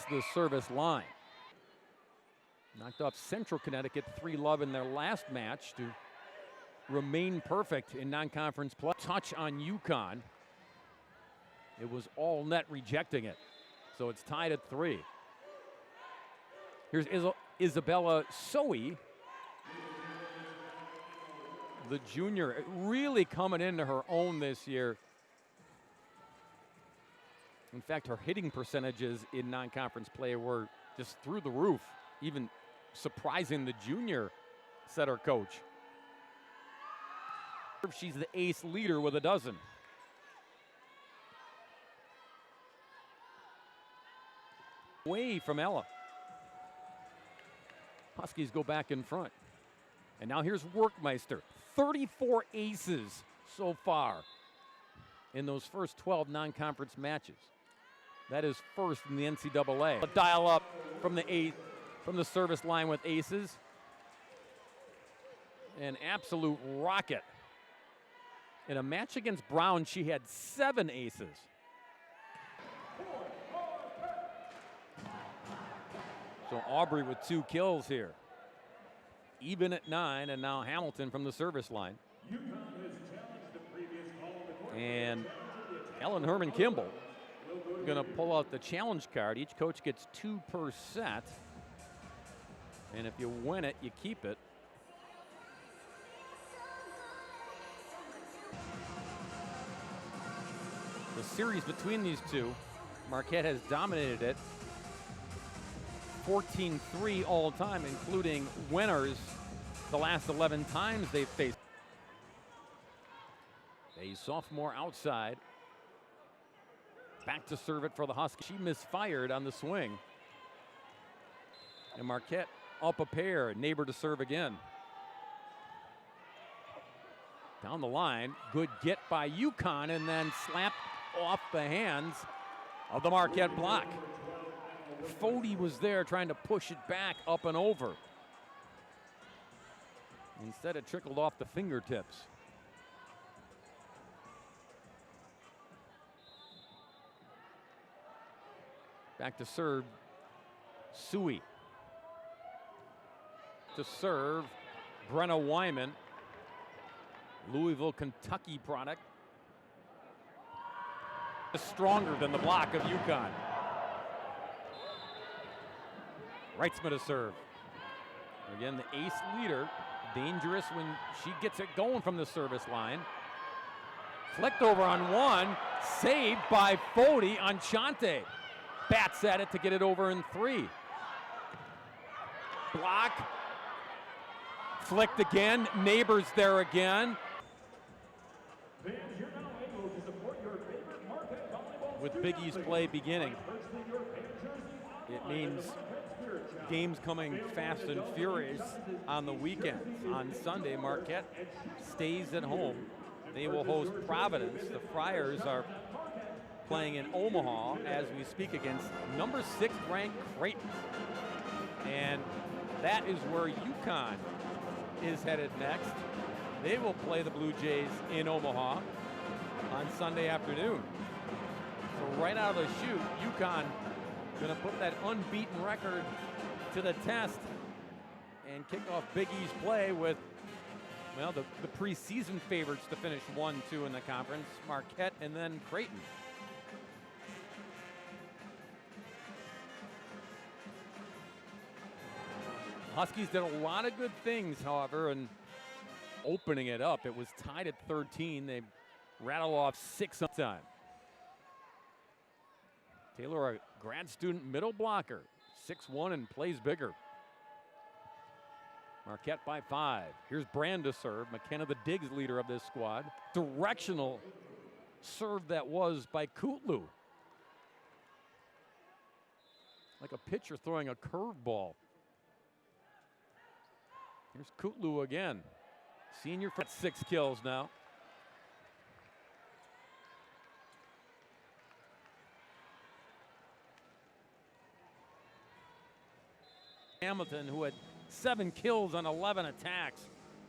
the service line. Knocked off Central Connecticut 3-love in their last match to remain perfect in non-conference play. Touch on UConn. It was all net rejecting it. So it's tied at 3. Here's Isabella Soe, the junior, really coming into her own this year. In fact, her hitting percentages in non-conference play were just through the roof, even surprising the junior setter coach. She's the ace leader with a dozen. Away from Ella. Huskies go back in front. And now here's Workmeister. 34 aces so far in those first 12 non-conference matches. That is first in the NCAA. A dial up from the service line with aces. An absolute rocket. In a match against Brown, she had 7 aces. So Aubrey with 2 kills here. Even at 9, and now Hamilton from the service line. And Ellen Herman Kimball gonna pull out the challenge card. Each coach gets 2 per set. And if you win it, you keep it. The series between these two, Marquette has dominated it. 14-3 all time, including winners the last 11 times they've faced. A sophomore outside. Back to serve it for the Huskies. She misfired on the swing. And Marquette up a pair. Neighbor to serve again. Down the line. Good get by UConn, and then slapped off the hands of the Marquette block. Fody was there trying to push it back up and over. Instead, it trickled off the fingertips. Back to serve, Sui. To serve, Brenna Wyman. Louisville, Kentucky product. Stronger than the block of UConn. Wrightsman to serve. Again, the ace leader, dangerous when she gets it going from the service line. Flicked over on one, saved by Fody on Chante. Bats at it to get it over in 3. Block. Flicked again, Neighbors there again. With Big East play beginning, it means games coming fast and furious on the weekends. On Sunday, Marquette stays at home. They will host Providence. The Friars are playing in Omaha as we speak against number 6 ranked Creighton. And that is where UConn is headed next. They will play the Blue Jays in Omaha on Sunday afternoon. So right out of the chute, UConn going to put that unbeaten record to the test and kick off Big East play with, well, the preseason favorites to finish 1-2 in the conference, Marquette and then Creighton. Huskies did a lot of good things, however, and opening it up. It was tied at 13. They rattle off 6 on time. Taylor, a grad student middle blocker, 6'1" and plays bigger. Marquette by 5. Here's Brand to serve. McKenna, the Diggs leader of this squad. Directional serve that was by Kutlu. Like a pitcher throwing a curveball. Here's Kutlu again. Senior for 6 kills now. Hamilton, who had 7 kills on 11 attacks.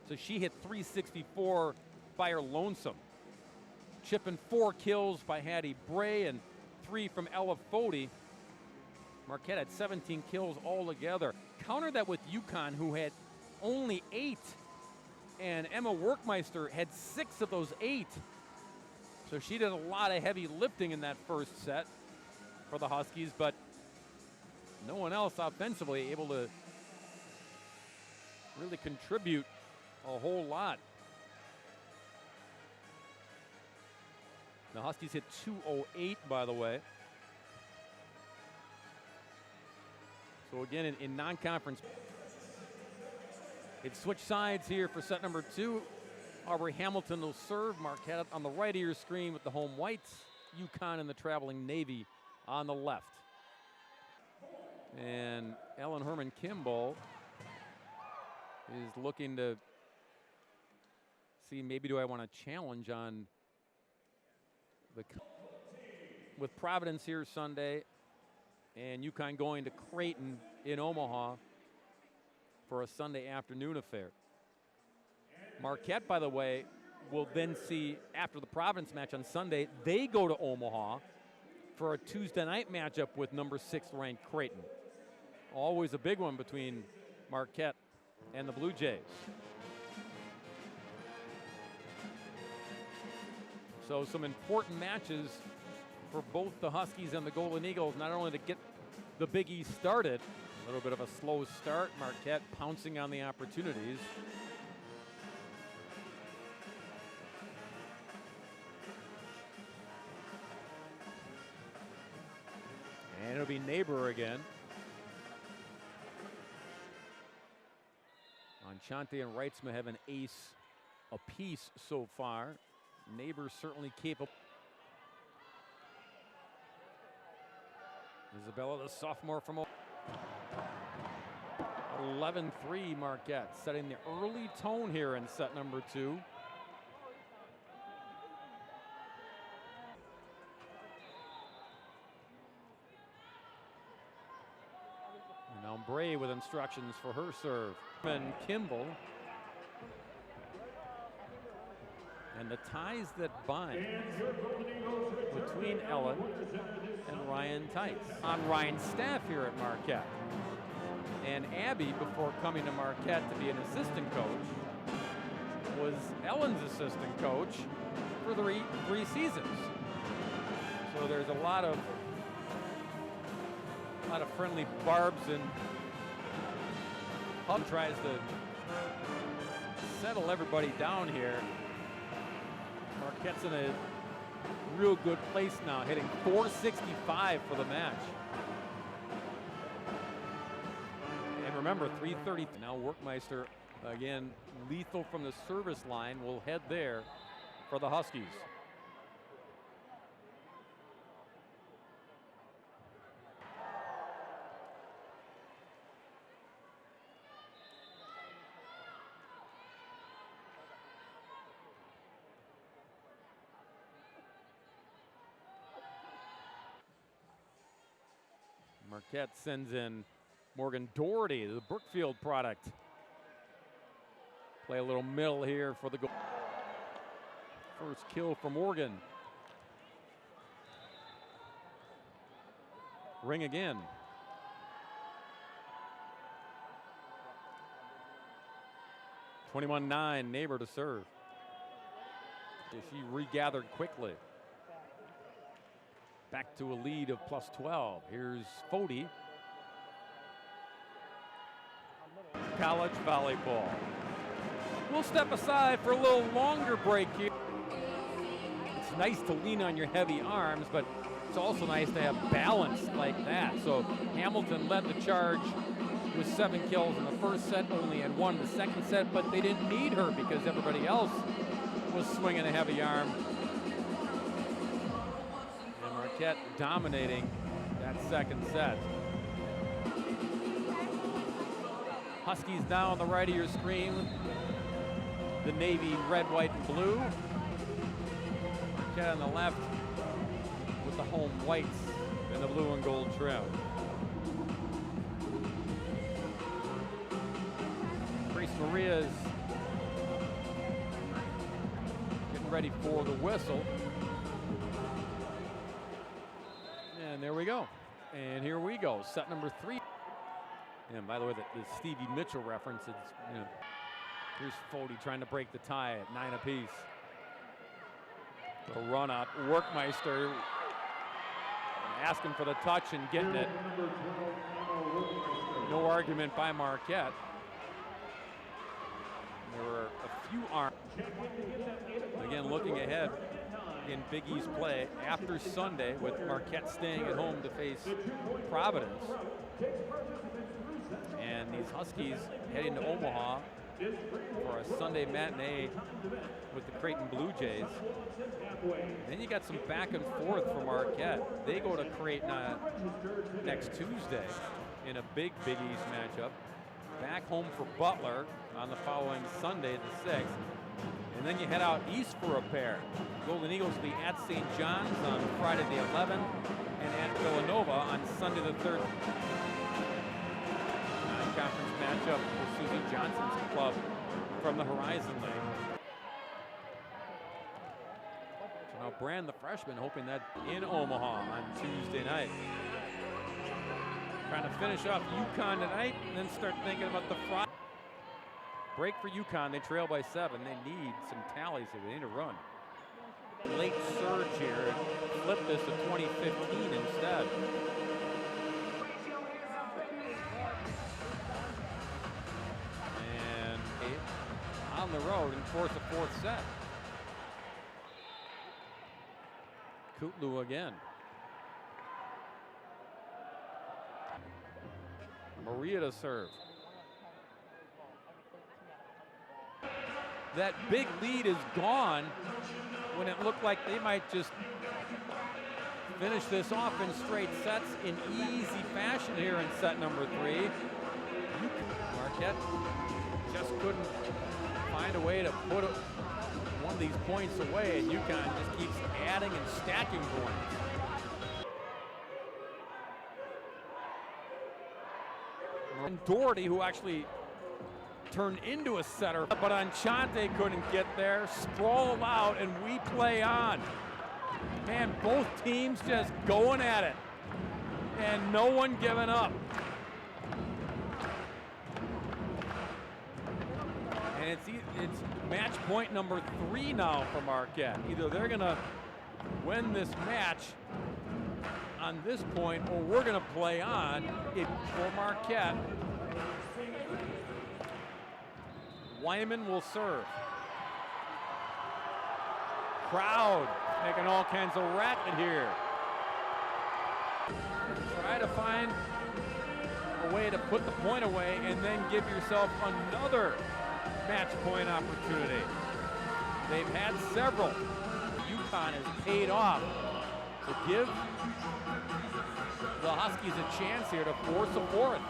So she hit 364 by her lonesome. Chipping 4 kills by Hattie Bray and 3 from Ella Fody. Marquette had 17 kills altogether. Counter that with UConn, who had only 8. And Emma Workmeister had 6 of those 8. So she did a lot of heavy lifting in that first set for the Huskies, but no one else offensively able to really contribute a whole lot. The Huskies hit 208, by the way. So again, in non-conference, it switched sides here for set number 2. Aubrey Hamilton will serve. Marquette on the right of your screen with the home whites. UConn and the traveling Navy on the left. And Ellen Herman Kimball is looking to see, maybe do I want to challenge on the, with Providence here Sunday and UConn going to Creighton in Omaha for a Sunday afternoon affair. Marquette, by the way, will then see, after the Providence match on Sunday, they go to Omaha for a Tuesday night matchup with number 6 ranked Creighton. Always a big one between Marquette and the Blue Jays. So some important matches for both the Huskies and the Golden Eagles, not only to get the Big East started, a little bit of a slow start, Marquette pouncing on the opportunities. And it'll be Neighbor again. Enchante and Reitzma have an ace apiece so far. Neighbor certainly capable. Isabella, the sophomore from 11-3 Marquette, setting the early tone here in set number 2. And Ombre with instructions for her serve. And Kimball. And the ties that bind between Ellen and Ryan Tice. On Ryan's staff here at Marquette. And Abby, before coming to Marquette to be an assistant coach, was Ellen's assistant coach for three seasons. So there's a lot of friendly barbs, and Hub tries to settle everybody down here. Marquette's in a real good place now, hitting .465 for the match. And remember, 3:30. Now Workmeister, again, lethal from the service line, will head there for the Huskies. Marquette sends in Morgan Doherty, the Brookfield product. Play a little middle here for the goal. First kill for Morgan. Ring again. (21-9) Neighbor to serve. She regathered quickly. Back to a lead of +12. Here's Fody. College volleyball. We'll step aside for a little longer break here. It's nice to lean on your heavy arms, but it's also nice to have balance like that. So Hamilton led the charge with 7 kills in the first set, only had 1 in the second set, but they didn't need her because everybody else was swinging a heavy arm. Marquette dominating that second set. Huskies now on the right of your screen. The Navy red, white, and blue. Marquette on the left with the home whites and the blue and gold trim. Grace Maria's getting ready for the whistle. And there we go. And And here we go, set number 3. And by the way, the Stevie Mitchell reference, it's, here's Fody trying to break the tie at 9 apiece. The run up, Workmeister asking for the touch and getting it. No argument by Marquette. There were a few arms. Again, looking ahead in Big East play after Sunday with Marquette staying at home to face Providence. And these Huskies heading to Omaha for a Sunday matinee with the Creighton Blue Jays. Then you got some back and forth for Marquette. They go to Creighton next Tuesday in a big Big East matchup. Back home for Butler on the following Sunday, the 6th. And then you head out east for a pair. Golden Eagles will be at St. John's on Friday the 11th and at Villanova on Sunday the 13th. Conference matchup with Susie Johnson's club from the Horizon League. So now Brand, the freshman, hoping that in Omaha on Tuesday night. Trying to finish off UConn tonight and then start thinking about the Friday. Break for UConn, they trail by 7. They need some tallies here, they need a run. Late surge here, flip this to 2015 instead. And on the road and force a 4th set. Kutlu again. Maria to serve. That big lead is gone when it looked like they might just finish this off in straight sets in easy fashion here in set number 3. Marquette just couldn't find a way to put one of these points away, and UConn just keeps adding and stacking points. And Doherty, who actually turned into a setter, but Anchante couldn't get there, sprawled out, and we play on. Man, both teams just going at it, and no one giving up. And it's match point number 3 now for Marquette. Either they're gonna win this match on this point, or we're gonna play on it for Marquette. Wyman will serve. Crowd making all kinds of racket here. Try to find a way to put the point away and then give yourself another match point opportunity. They've had several. UConn has paid off to give the Huskies a chance here to force a 4th.